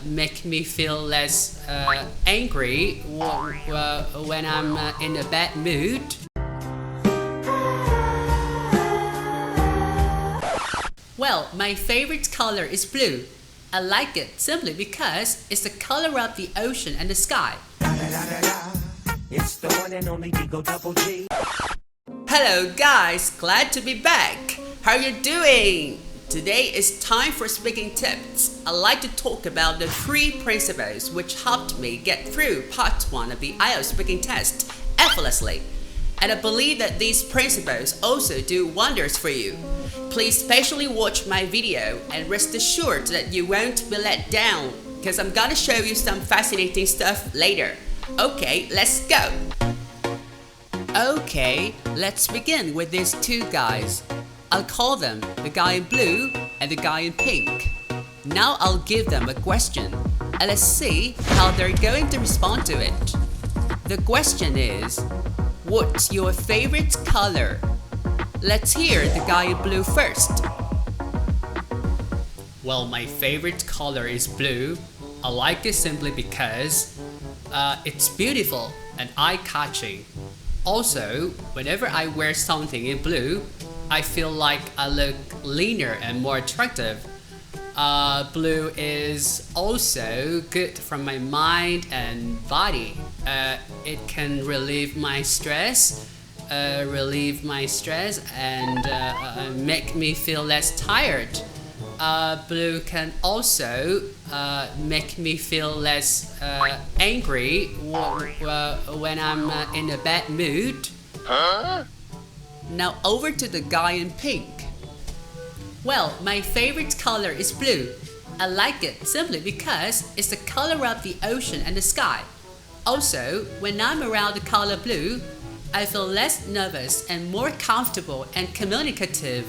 make me feel less angry when I'm in a bad mood. Well, my favorite color is blue. I like it simply because it's the color of the ocean and the sky. It's the one and only Digo Double G. Hello guys, glad to be back. How are you doing? Today is time for speaking tips. I'd like to talk about the 3 principles which helped me get through part 1 of the Ielts speaking test effortlessly. And I believe that these principles also do wonders for you. Please specially watch my video and rest assured that you won't be let down because I'm gonna show you some fascinating stuff later. Okay, let's go! Okay, let's begin with these 2 guys. I'll call them the guy in blue and the guy in pink. Now I'll give them a question and let's see how they're going to respond to it. The question is, what's your favorite color? Let's hear the guy in blue first. Well, my favorite color is blue. I like it simply because it's beautiful and eye-catching. Also, whenever I wear something in blue, I feel like I look leaner and more attractive. Blue is also good for my mind and body. It can relieve my stress and make me feel less tired. Blue can also make me feel less angry when I'm in a bad mood. Now over to the guy in pink. Well, my favorite color is blue. I like it simply because it's the color of the ocean and the sky. Also, when I'm around the color blue, I feel less nervous and more comfortable and communicative.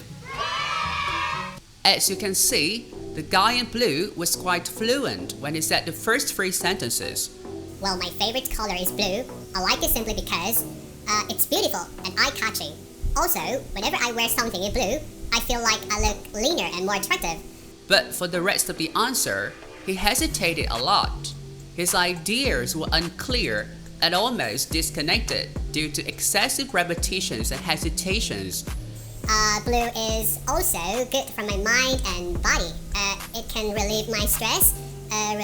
As you can see, the guy in blue was quite fluent when he said the first 3 sentences. Well, my favorite color is blue. I like it simply because it's beautiful and eye-catching. Also, whenever I wear something in blue, I feel like I look leaner and more attractive. But for the rest of the answer, he hesitated a lot. His ideas were unclear and almost disconnected due to excessive repetitions and hesitations. Blue is also good for my mind and body. It can relieve my stress and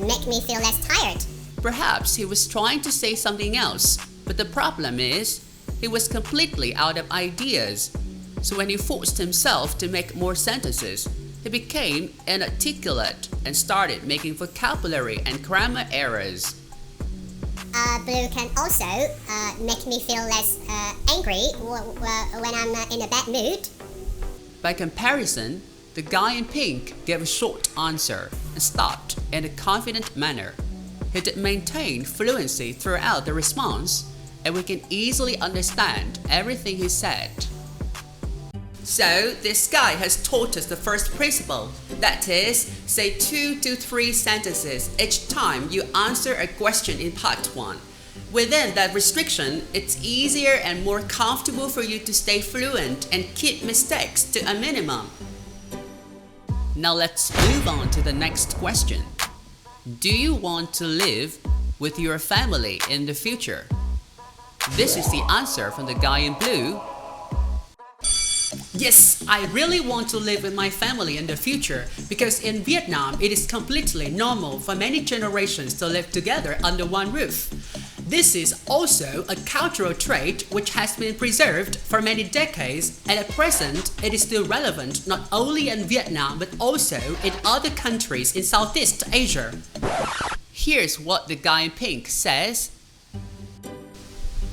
make me feel less tired. Perhaps he was trying to say something else, but the problem is, he was completely out of ideas. So when he forced himself to make more sentences, he became inarticulate and started making vocabulary and grammar errors. Blue can also make me feel less angry when I'm in a bad mood. By comparison, the guy in pink gave a short answer and stopped in a confident manner. He did maintain fluency throughout the response, and we can easily understand everything he said. So, this guy has taught us the first principle, that is, say 2 to 3 sentences each time you answer a question in part 1. Within that restriction, it's easier and more comfortable for you to stay fluent and keep mistakes to a minimum. Now let's move on to the next question. Do you want to live with your family in the future? This is the answer from the guy in blue. Yes, I really want to live with my family in the future because in Vietnam it is completely normal for many generations to live together under one roof. This is also a cultural trait which has been preserved for many decades, and at present it is still relevant not only in Vietnam but also in other countries in Southeast Asia. Here's what the guy in pink says.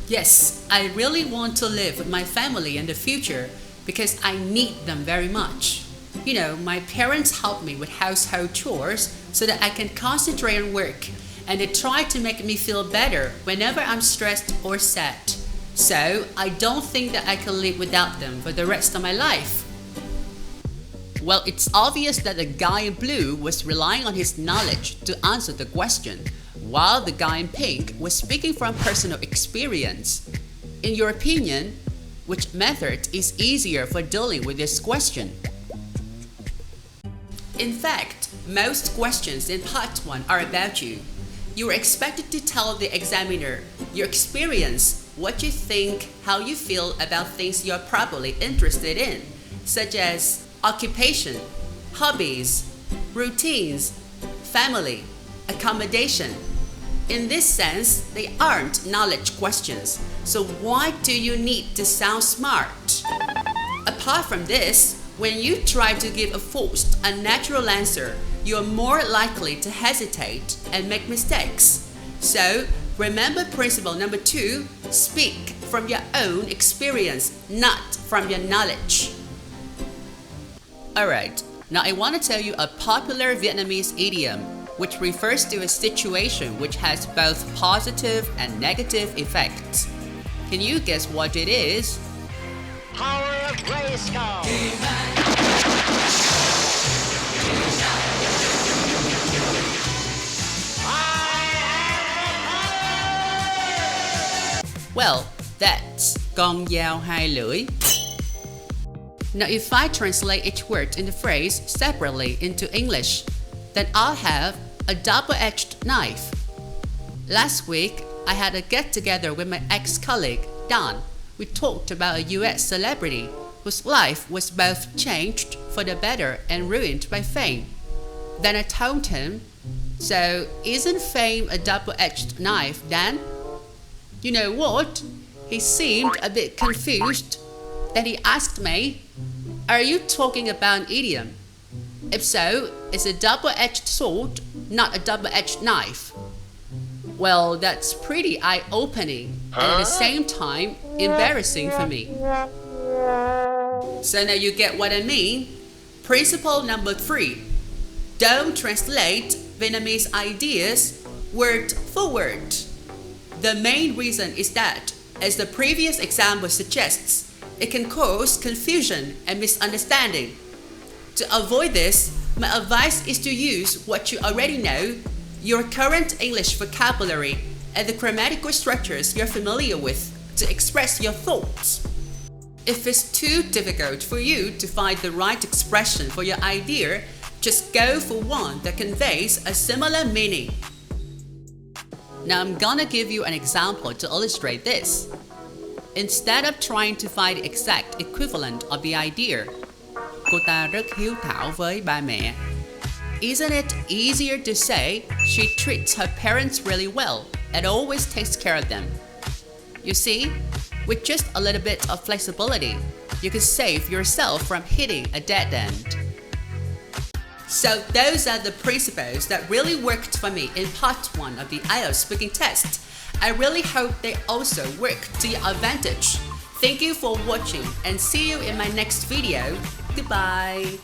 Yes, I really want to live with my family in the future because I need them very much. You know, my parents help me with household chores so that I can concentrate on work, and they try to make me feel better whenever I'm stressed or sad. So I don't think that I can live without them for the rest of my life. Well, it's obvious that the guy in blue was relying on his knowledge to answer the question, while the guy in pink was speaking from personal experience. In your opinion, which method is easier for dealing with this question? In fact, most questions in part 1 are about you. You are expected to tell the examiner your experience, what you think, how you feel about things you're probably interested in, such as occupation, hobbies, routines, family, accommodation. In this sense, they aren't knowledge questions, so why do you need to sound smart? Apart from this, when you try to give a forced, unnatural answer, you're more likely to hesitate and make mistakes. So, remember principle number 2, speak from your own experience, not from your knowledge. Alright, now I want to tell you a popular Vietnamese idiom which refers to a situation which has both positive and negative effects. Can you guess what it is? Power of Grayskull. Well, that's con dao hai lưỡi. Now if I translate each word in the phrase separately into English, then I'll have a double-edged knife. Last week, I had a get-together with my ex-colleague, Don. We talked about a US celebrity whose life was both changed for the better and ruined by fame. Then I told him, so isn't fame a double-edged knife, Dan? You know what? He seemed a bit confused. Then he asked me, are you talking about an idiom? If so, it's a double-edged sword, not a double-edged knife. Well, that's pretty eye-opening and at the same time embarrassing for me. So now you get what I mean? Principle number 3. Don't translate Vietnamese ideas word for word. The main reason is that, as the previous example suggests, it can cause confusion and misunderstanding. To avoid this, my advice is to use what you already know, your current English vocabulary, and the grammatical structures you're familiar with to express your thoughts. If it's too difficult for you to find the right expression for your idea, just go for one that conveys a similar meaning. Now I'm gonna give you an example to illustrate this. Instead of trying to find the exact equivalent of the idea, cô ta rất hiếu thảo với ba mẹ. Isn't it easier to say she treats her parents really well and always takes care of them? You see, with just a little bit of flexibility, you can save yourself from hitting a dead end. So those are the principles that really worked for me in part 1 of the Ielts speaking test. I really hope they also work to your advantage. Thank you for watching and see you in my next video. Goodbye.